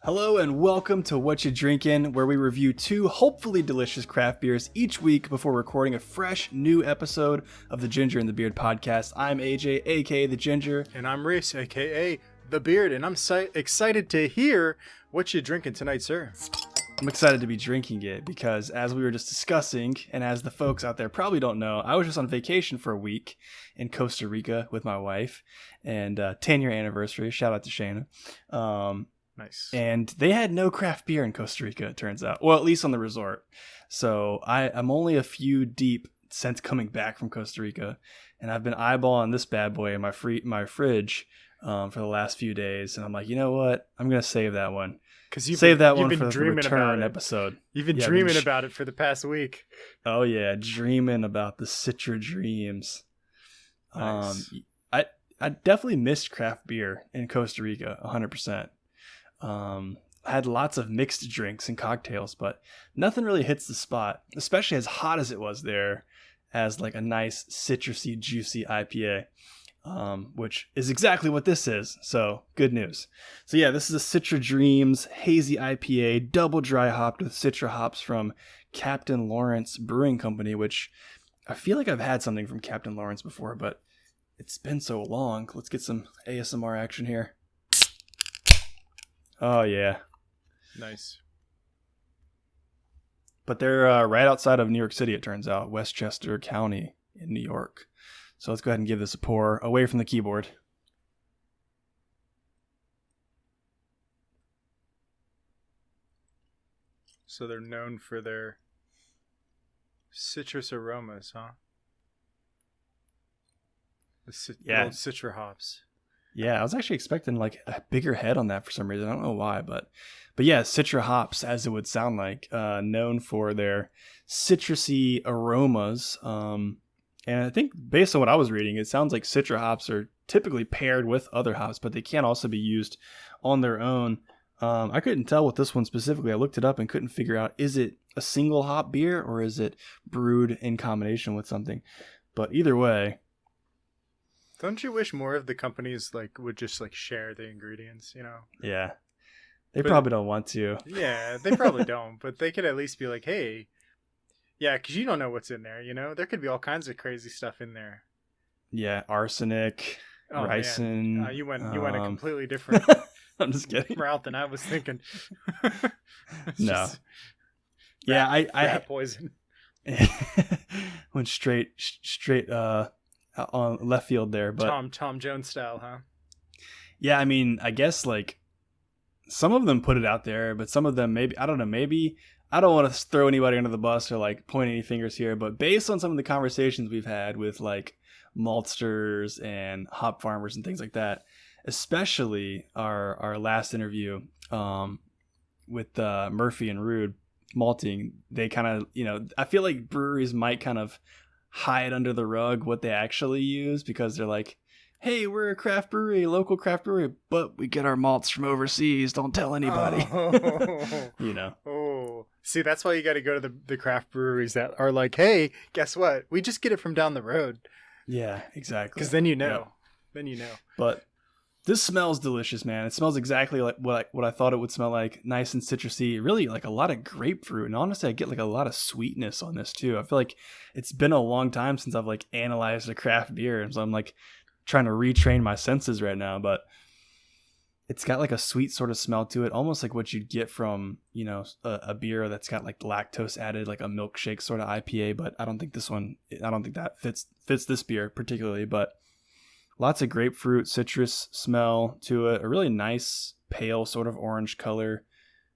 Hello and welcome to What You Drinkin', where we review two hopefully delicious craft beers each week before recording a fresh new episode of the Ginger and the Beard podcast. I'm AJ, aka The Ginger. And I'm Reese, aka The Beard, and I'm excited to hear what you're drinking tonight, sir. I'm excited to be drinking it because, as we were just discussing, and as the folks out there probably don't know, I was just on vacation for a week in Costa Rica with my wife, and 10-year anniversary. Shout out to Shayna. Nice. And they had no craft beer in Costa Rica, it turns out. Well, at least on the resort. So I'm only a few deep since coming back from Costa Rica, and I've been eyeballing this bad boy in my fridge for the last few days. And I'm like, you know what? I'm gonna save that one. Save that one for the return episode. You've been dreaming about it for the past week. Oh yeah, dreaming about the Citra dreams. Nice. I definitely missed craft beer in Costa Rica, 100%. I had lots of mixed drinks and cocktails, but nothing really hits the spot, especially as hot as it was there, as like a nice citrusy, juicy IPA, which is exactly what this is. So good news. So yeah, this is a Citra Dreams Hazy IPA, double dry hopped with Citra hops from Captain Lawrence Brewing Company, which I feel like I've had something from Captain Lawrence before, but it's been so long. Let's get some ASMR action here. Oh, yeah. Nice. But they're right outside of New York City, it turns out. Westchester County in New York. So let's go ahead and give this a pour away from the keyboard. So they're known for their citrus aromas, huh? The old Citra hops. Yeah, I was actually expecting like a bigger head on that for some reason. I don't know why, but yeah, Citra hops, as it would sound like, known for their citrusy aromas. And I think based on what I was reading, it sounds like Citra hops are typically paired with other hops, but they can also be used on their own. I couldn't tell with this one specifically. I looked it up and couldn't figure out, is it a single hop beer or is it brewed in combination with something? But either way. Don't you wish more of the companies would just share the ingredients, you know? Yeah. They probably don't want to. Yeah, they probably don't, but they could at least be like, hey, yeah, because you don't know what's in there, you know? There could be all kinds of crazy stuff in there. Yeah, arsenic, ricin. You went a completely different I'm just kidding. route than I was thinking. No. Yeah, rat poison. Went straight on left field there, but Tom Jones style, huh? Yeah, I mean, I guess some of them put it out there, but some of them maybe I don't know. Maybe I don't want to throw anybody under the bus or point any fingers here, but based on some of the conversations we've had with maltsters and hop farmers and things like that, especially our last interview with Murphy and Rude Malting, they kind of I feel like breweries might kind of hide under the rug what they actually use because they're like, hey, we're a craft brewery, local craft brewery, but we get our malts from overseas. Don't tell anybody. Oh. Oh, see, that's why you got to go to the craft breweries that are like, hey, guess what? We just get it from down the road. Yeah, exactly. Because then you know. Yep. Then you know. But this smells delicious, man. It smells exactly like what I thought it would smell like. Nice and citrusy. Really a lot of grapefruit. And honestly, I get a lot of sweetness on this too. I feel like it's been a long time since I've analyzed a craft beer. And so I'm trying to retrain my senses right now. But it's got a sweet sort of smell to it. Almost like what you'd get from, a beer that's got lactose added, like a milkshake sort of IPA. But I don't think that fits this beer particularly. But lots of grapefruit, citrus smell to it. A really nice, pale sort of orange color.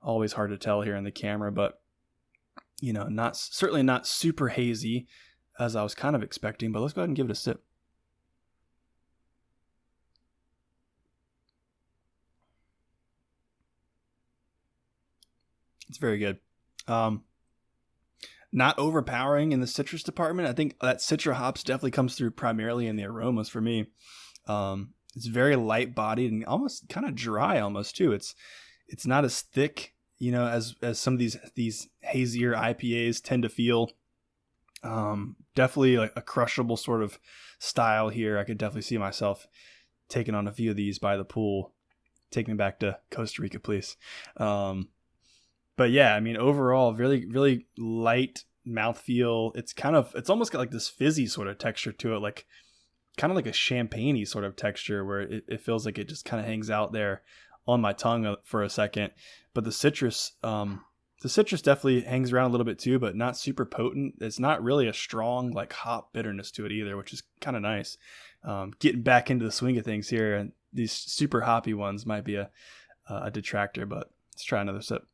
Always hard to tell here in the camera, but certainly not super hazy as I was kind of expecting. But let's go ahead and give it a sip. It's very good. Not overpowering in the citrus department. I think that Citra hops definitely comes through primarily in the aromas for me. It's very light bodied and almost kind of dry almost too. It's not as thick, as some of these hazier IPAs tend to feel. Definitely a crushable sort of style here. I could definitely see myself taking on a few of these by the pool. Take me back to Costa Rica, please. But yeah, I mean, overall, really, really light mouthfeel. It's almost got like this fizzy sort of texture to it, like kind of like a champagne-y sort of texture where it feels like it just kind of hangs out there on my tongue for a second. But the citrus definitely hangs around a little bit too, but not super potent. It's not really a strong like hop bitterness to it either, which is kind of nice. Getting back into the swing of things here, and these super hoppy ones might be a detractor, but let's try another sip.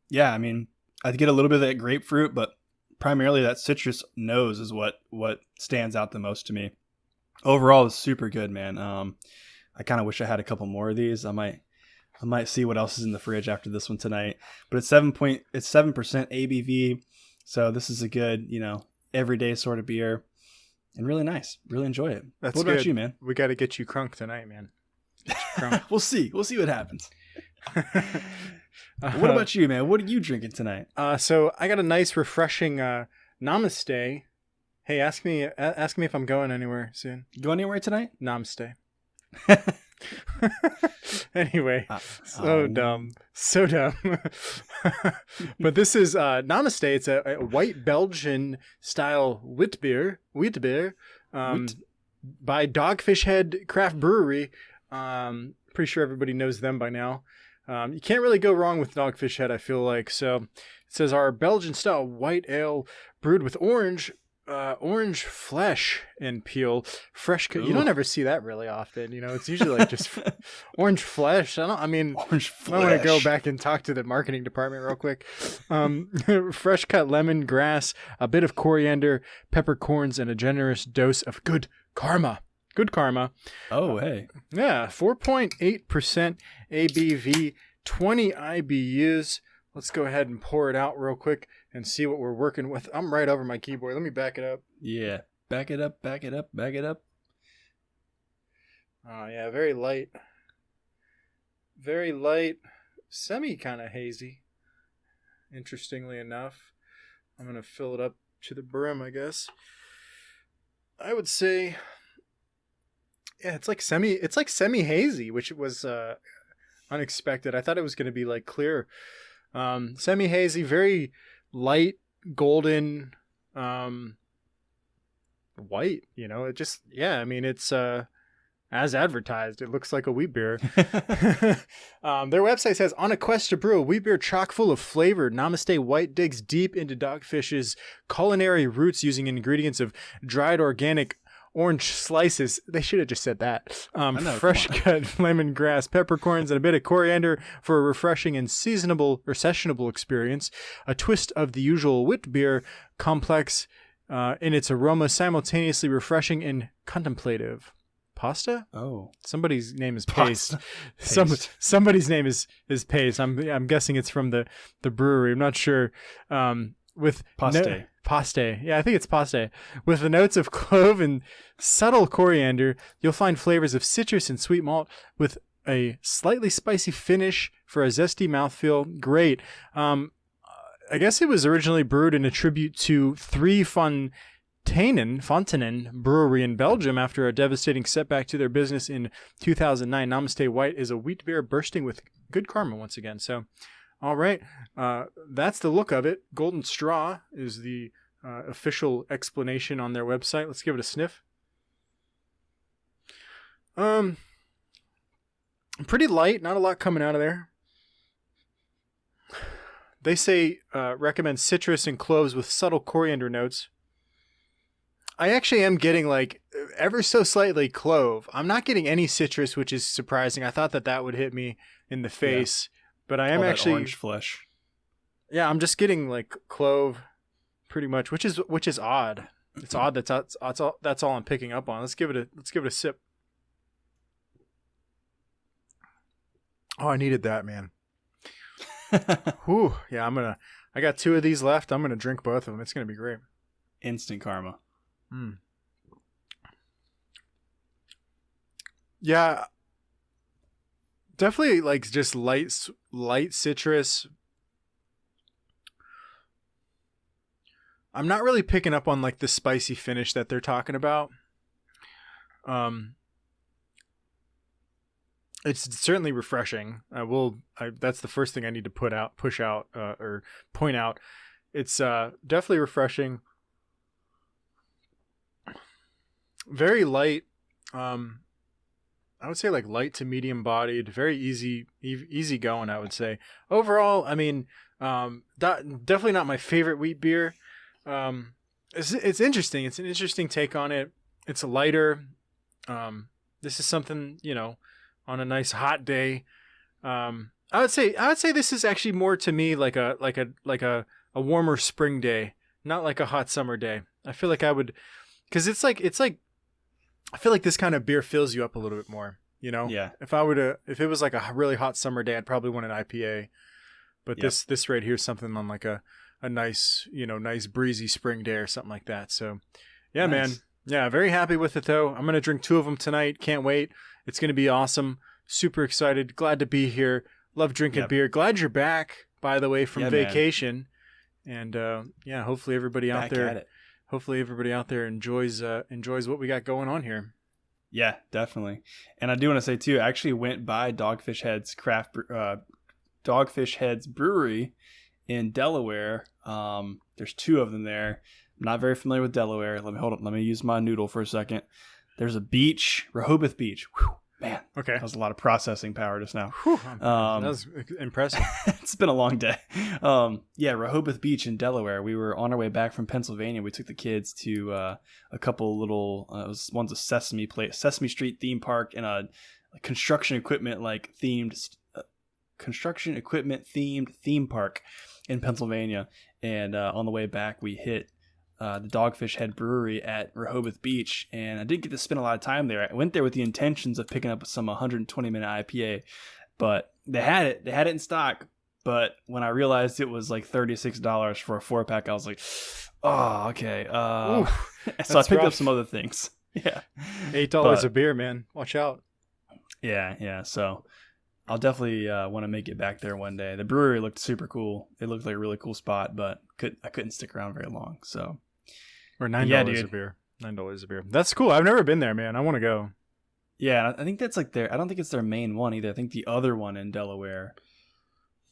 Yeah, I mean, I get a little bit of that grapefruit, but primarily that citrus nose is what stands out the most to me. Overall, it's super good, man. I kind of wish I had a couple more of these. I might see what else is in the fridge after this one tonight. But it's 7% ABV, so this is a good, everyday sort of beer, and really nice. Really enjoy it. That's what good. About you, man? We got to get you crunk tonight, man. We'll see what happens. What about you, man? What are you drinking tonight? So I got a nice, refreshing Namaste. Hey, ask me if I'm going anywhere soon. Going anywhere tonight? Namaste. Anyway, so dumb. But this is Namaste. It's a white Belgian-style Witbier by Dogfish Head Craft Brewery. Pretty sure everybody knows them by now. You can't really go wrong with Dogfish Head, I feel like. So it says our Belgian-style white ale brewed with orange flesh and peel, fresh cut. You don't ever see that really often. It's usually like just orange flesh. Orange flesh. I want to go back and talk to the marketing department real quick. Fresh cut lemongrass, a bit of coriander, peppercorns, and a generous dose of good karma. Good karma. Oh, hey. Yeah, 4.8% ABV, 20 IBUs. Let's go ahead and pour it out real quick and see what we're working with. I'm right over my keyboard. Let me back it up. Yeah, back it up. Oh, yeah, very light. Very light. Semi kind of hazy, interestingly enough. I'm going to fill it up to the brim, I guess. I would say... Yeah, it's like semi hazy, which was unexpected. I thought it was going to be like clear. Semi hazy, very light golden white, it just it's as advertised. It looks like a wheat beer. Their website says, on a quest to brew a wheat beer chock full of flavor, Namaste White digs deep into Dogfish's culinary roots using ingredients of dried organic orange slices. They should have just said that. Fresh cut lemongrass, peppercorns, and a bit of coriander for a refreshing and sessionable experience. A twist of the usual wit beer complex in its aroma, simultaneously refreshing and contemplative. Pasta? Oh, somebody's name is Paste. Somebody's name is Paste. I'm guessing it's from the brewery. I'm not sure. With Paste. Yeah, I think it's Paste. With the notes of clove and subtle coriander, you'll find flavors of citrus and sweet malt with a slightly spicy finish for a zesty mouthfeel. Great. I guess it was originally brewed in a tribute to 3 Fontainen Brewery in Belgium after a devastating setback to their business in 2009. Namaste White is a wheat beer bursting with good karma once again. So, all right, that's the look of it. Golden Straw is the official explanation on their website. Let's give it a sniff. Pretty light, not a lot coming out of there. They say recommend citrus and cloves with subtle coriander notes. I actually am getting like ever so slightly clove. I'm not getting any citrus, which is surprising. I thought that would hit me in the face. Yeah. But I am actually orange flesh. Yeah, I'm just getting like clove, pretty much, which is odd. It's odd. That's all I'm picking up on. Let's give it a sip. Oh, I needed that, man. Whew. Yeah, I got 2 of these left. I'm gonna drink both of them. It's gonna be great. Instant karma. Yeah. Definitely like just light citrus. I'm not really picking up on like the spicy finish that they're talking about. It's certainly refreshing. That's the first thing I need to push out, or point out. It's definitely refreshing. Very light. I would say like light to medium bodied, very easy going, I would say. Overall, I mean, definitely not my favorite wheat beer. It's interesting. It's an interesting take on it. It's lighter. This is something, on a nice hot day. I would say this is actually more to me like a warmer spring day, not like a hot summer day. I feel like I would, because it's like I feel like this kind of beer fills you up a little bit more, Yeah. If it was like a really hot summer day, I'd probably want an IPA. But this right here is something on like a nice, nice breezy spring day or something like that. So yeah, nice. Man. Yeah, very happy with it though. I'm going to drink 2 of them tonight. Can't wait. It's going to be awesome. Super excited. Glad to be here. Love drinking beer. Glad you're back, by the way, from vacation. Man. And hopefully everybody out there enjoys what we got going on here. Yeah, definitely. And I do want to say too, I actually went by Dogfish Head's Dogfish Head's Brewery in Delaware. There's 2 of them there. I'm not very familiar with Delaware. Let me use my noodle for a second. There's a beach, Rehoboth Beach. Whew, man. Okay. That was a lot of processing power just now. Whew, that was impressive. It's been a long day. Rehoboth Beach in Delaware. We were on our way back from Pennsylvania. We took the kids to a couple little, one's a Sesame Street theme park, and a construction equipment themed theme park in Pennsylvania. And on the way back, we hit the Dogfish Head Brewery at Rehoboth Beach, and I didn't get to spend a lot of time there. I went there with the intentions of picking up some 120-minute IPA, but they had it in stock. But when I realized it was like $36 for a 4-pack, I was like, oh, okay. So I picked up some other things. Yeah, $8 a beer, man. Watch out. Yeah. So I'll definitely want to make it back there one day. The brewery looked super cool. It looked like a really cool spot, but I couldn't stick around very long. So. Or $9 a beer. $9 a beer. That's cool. I've never been there, man. I want to go. Yeah, I think that's like I don't think it's their main one either. I think the other one in Delaware,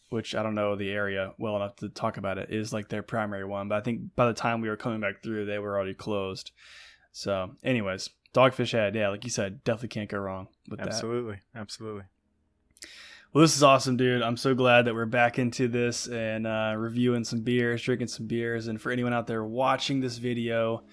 which I don't know the area well enough to talk about it, is like their primary one. But I think by the time we were coming back through, they were already closed. So anyways, Dogfish Head. Yeah, like you said, definitely can't go wrong with that. Absolutely. Well, this is awesome, dude. I'm so glad that we're back into this and reviewing some beers, drinking some beers. And for anyone out there watching this video,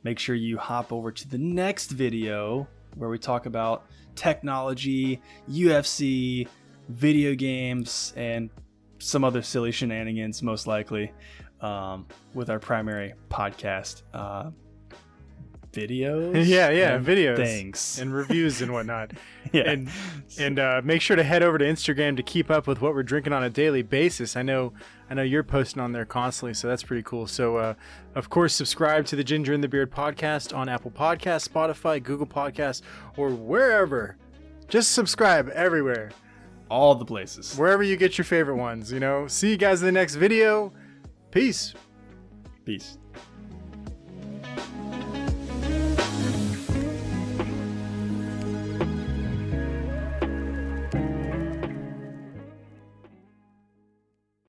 make sure you hop over to the next video where we talk about technology, UFC, video games, and some other silly shenanigans, most likely, with our primary podcast videos. Yeah, videos. Things. And reviews and whatnot. Yeah. And make sure to head over to Instagram to keep up with what we're drinking on a daily basis. I know you're posting on there constantly, so that's pretty cool. So, of course, subscribe to the Ginger and the Beard podcast on Apple Podcasts, Spotify, Google Podcasts, or wherever. Just subscribe everywhere. All the places. Wherever you get your favorite ones, See you guys in the next video. Peace. Peace.